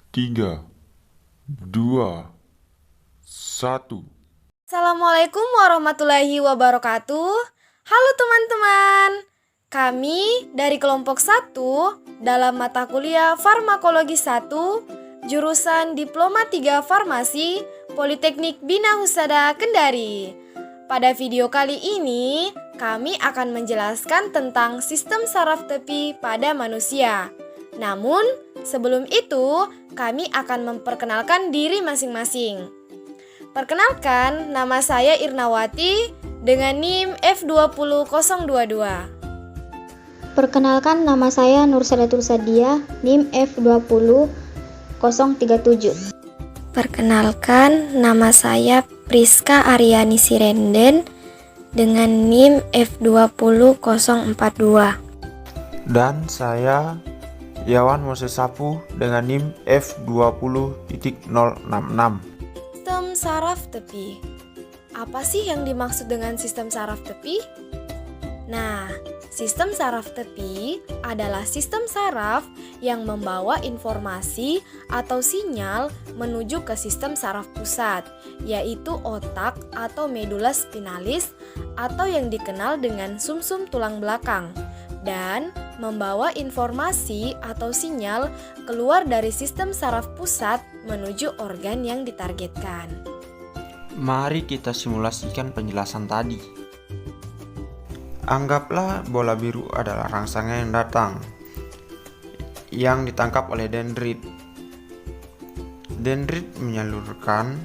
3, 2, 1. Assalamualaikum warahmatullahi wabarakatuh. Halo teman-teman. Kami dari kelompok 1 dalam mata kuliah Farmakologi 1, jurusan Diploma 3 Farmasi, Politeknik Bina Husada Kendari. Pada video kali ini, kami akan menjelaskan tentang sistem saraf tepi pada manusia. Namun, sebelum itu, kami akan memperkenalkan diri masing-masing. Perkenalkan, nama saya Irnawati dengan NIM F20022. Perkenalkan, nama saya Nursadatul Sadia, NIM F20037. Perkenalkan, nama saya Priska Aryani Sirenden dengan NIM F20042. Dan saya Yawan Moses Sapu dengan NIM F20.066. Sistem saraf tepi. Apa sih yang dimaksud dengan sistem saraf tepi? Nah, sistem saraf tepi adalah sistem saraf yang membawa informasi atau sinyal menuju ke sistem saraf pusat, yaitu otak atau medula spinalis atau yang dikenal dengan sumsum tulang belakang, dan membawa informasi atau sinyal keluar dari sistem saraf pusat menuju organ yang ditargetkan. Mari kita simulasikan penjelasan tadi. Anggaplah bola biru adalah rangsangan yang datang, yang ditangkap oleh dendrit. Dendrit menyalurkan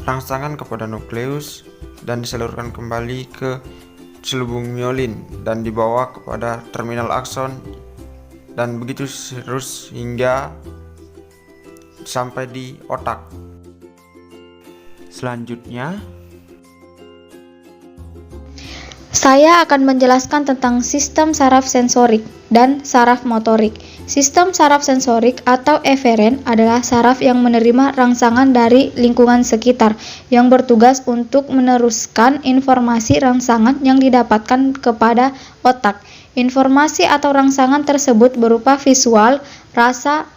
rangsangan kepada nukleus dan disalurkan kembali ke selubung myelin dan dibawa kepada terminal akson, dan begitu terus hingga sampai di otak. Selanjutnya, Saya akan menjelaskan tentang sistem saraf sensorik dan saraf motorik. Sistem saraf sensorik atau eferen adalah saraf yang menerima rangsangan dari lingkungan sekitar, yang bertugas untuk meneruskan informasi rangsangan yang didapatkan kepada otak. Informasi atau rangsangan tersebut berupa visual, rasa,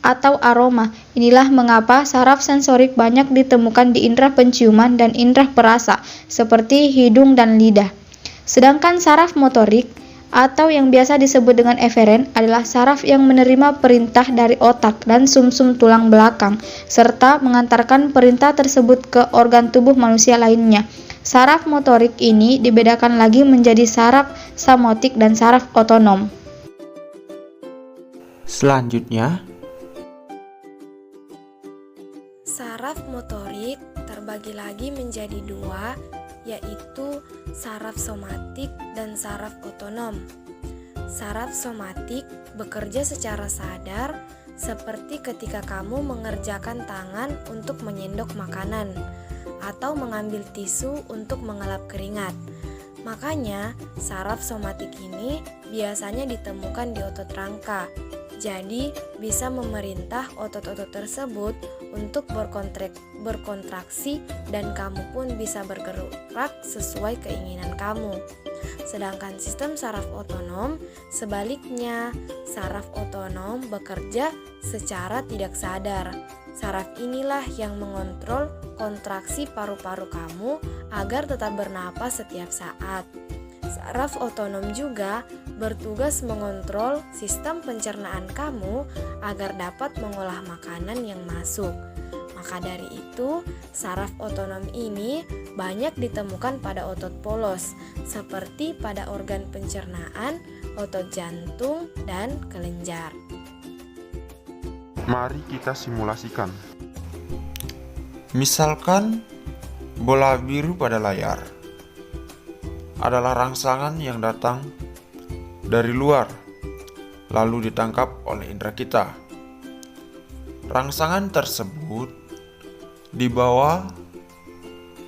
atau aroma. Inilah mengapa saraf sensorik banyak ditemukan di indera penciuman dan indera perasa, seperti hidung dan lidah. Sedangkan saraf motorik atau yang biasa disebut dengan eferen adalah saraf yang menerima perintah dari otak dan sumsum tulang belakang serta mengantarkan perintah tersebut ke organ tubuh manusia lainnya. Saraf motorik ini dibedakan lagi menjadi saraf samotik dan saraf otonom. selanjutnya Saraf motorik terbagi lagi menjadi dua, yaitu saraf somatik dan saraf otonom. Saraf somatik bekerja secara sadar, seperti ketika kamu mengerjakan tangan untuk menyendok makanan atau mengambil tisu untuk mengelap keringat. Makanya, saraf somatik ini biasanya ditemukan di otot rangka. Jadi, bisa memerintah otot-otot tersebut untuk berkontraksi dan kamu pun bisa bergerak sesuai keinginan kamu. Sedangkan sistem saraf otonom sebaliknya, saraf otonom bekerja secara tidak sadar. Saraf inilah yang mengontrol kontraksi paru-paru kamu agar tetap bernapas setiap saat. Saraf otonom juga bertugas mengontrol sistem pencernaan kamu agar dapat mengolah makanan yang masuk. Maka dari itu, saraf otonom ini banyak ditemukan pada otot polos, seperti pada organ pencernaan, otot jantung, dan kelenjar. Mari kita simulasikan. misalkan bola biru pada layar adalah rangsangan yang datang dari luar, lalu ditangkap oleh indera kita. Rangsangan tersebut dibawa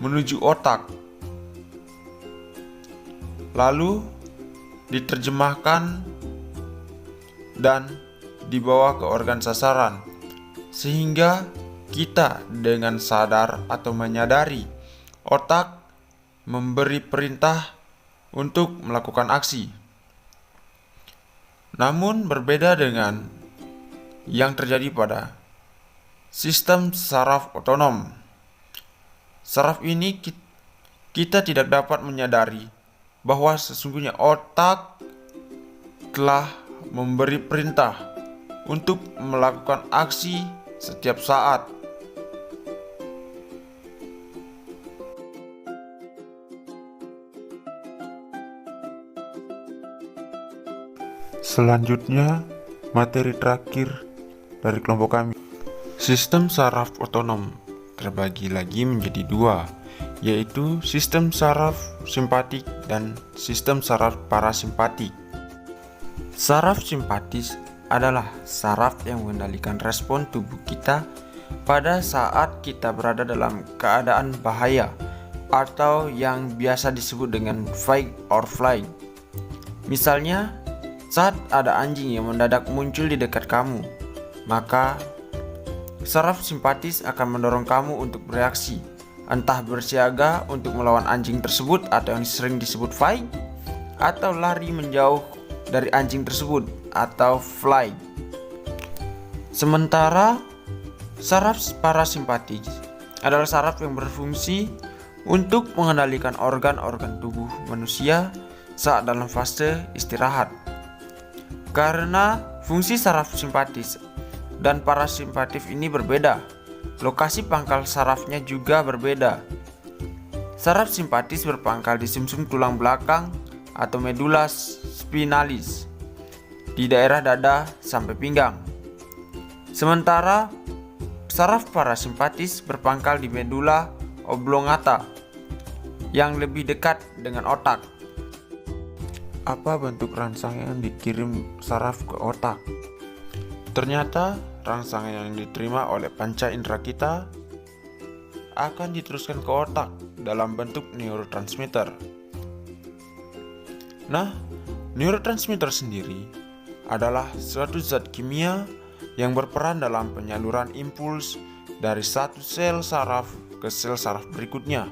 menuju otak, lalu diterjemahkan dan dibawa ke organ sasaran, sehingga kita dengan sadar atau menyadari otak memberi perintah untuk melakukan aksi. Namun berbeda dengan yang terjadi pada sistem saraf otonom. Saraf ini kita tidak dapat menyadari bahwa sesungguhnya otak telah memberi perintah untuk melakukan aksi setiap saat. Selanjutnya, materi terakhir dari kelompok kami. Sistem saraf otonom terbagi lagi menjadi dua, yaitu sistem saraf simpatik dan sistem saraf parasimpatik. Saraf simpatis adalah saraf yang mengendalikan respon tubuh kita pada saat kita berada dalam keadaan bahaya atau yang biasa disebut dengan fight or flight. Misalnya, saat ada anjing yang mendadak muncul di dekat kamu, maka saraf simpatis akan mendorong kamu untuk bereaksi, entah bersiaga untuk melawan anjing tersebut atau yang sering disebut fight, atau lari menjauh dari anjing tersebut atau flight. Sementara saraf parasimpatis adalah saraf yang berfungsi untuk mengendalikan organ-organ tubuh manusia saat dalam fase istirahat. Karena fungsi saraf simpatis dan parasimpatif ini berbeda, lokasi pangkal sarafnya juga berbeda. Saraf simpatis berpangkal di sumsum tulang belakang atau medula spinalis di daerah dada sampai pinggang. Sementara saraf parasimpatis berpangkal di medula oblongata yang lebih dekat dengan otak. Apa bentuk rangsangan yang dikirim saraf ke otak? Ternyata rangsangan yang diterima oleh panca indera kita akan diteruskan ke otak dalam bentuk neurotransmitter. Nah, neurotransmitter sendiri adalah suatu zat kimia yang berperan dalam penyaluran impuls dari satu sel saraf ke sel saraf berikutnya.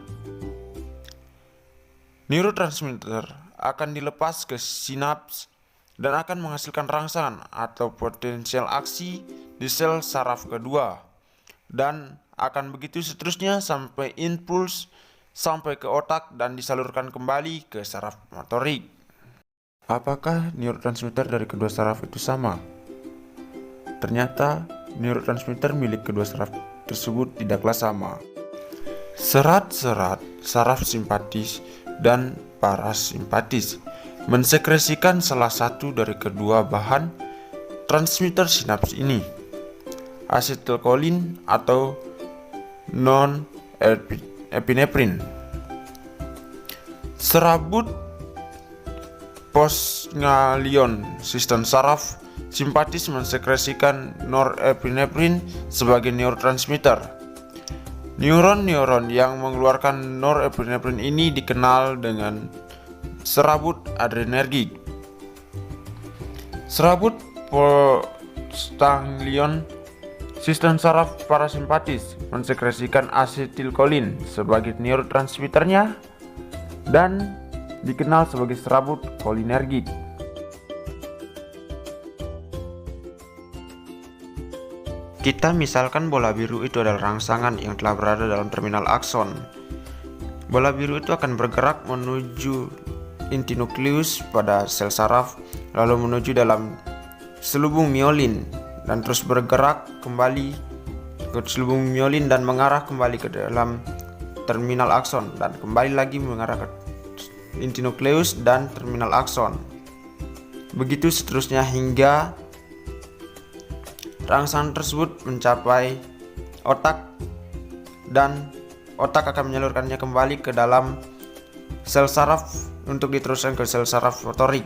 Neurotransmitter akan dilepas ke sinaps dan akan menghasilkan rangsangan atau potensial aksi di sel saraf kedua, dan akan begitu seterusnya sampai impuls sampai ke otak dan disalurkan kembali ke saraf motorik. Apakah neurotransmitter dari kedua saraf itu sama? Ternyata neurotransmitter milik kedua saraf tersebut tidaklah sama. Serat-serat saraf simpatis dan parasimpatis mensekresikan salah satu dari kedua bahan transmitter sinaps ini, asetilkolin atau non-epinefrin. Serabut postganglion sistem saraf simpatis mensekresikan norepinefrin sebagai neurotransmitter. Neuron-neuron yang mengeluarkan norepinefrin ini dikenal dengan serabut adrenergik. Serabut postganglion sistem saraf parasimpatis mensekresikan asetilkolin sebagai neurotransmitternya dan dikenal sebagai serabut kolinergik. Kita misalkan bola biru itu adalah rangsangan yang telah berada dalam terminal akson. Bola biru itu akan bergerak menuju inti nukleus pada sel saraf, lalu menuju dalam selubung myelin dan terus bergerak kembali ke selubung myelin dan mengarah kembali ke dalam terminal akson dan kembali lagi mengarah ke inti nukleus dan terminal akson. Begitu seterusnya hingga rangsangan tersebut mencapai otak dan otak akan menyalurkannya kembali ke dalam sel saraf untuk diteruskan ke sel saraf motorik.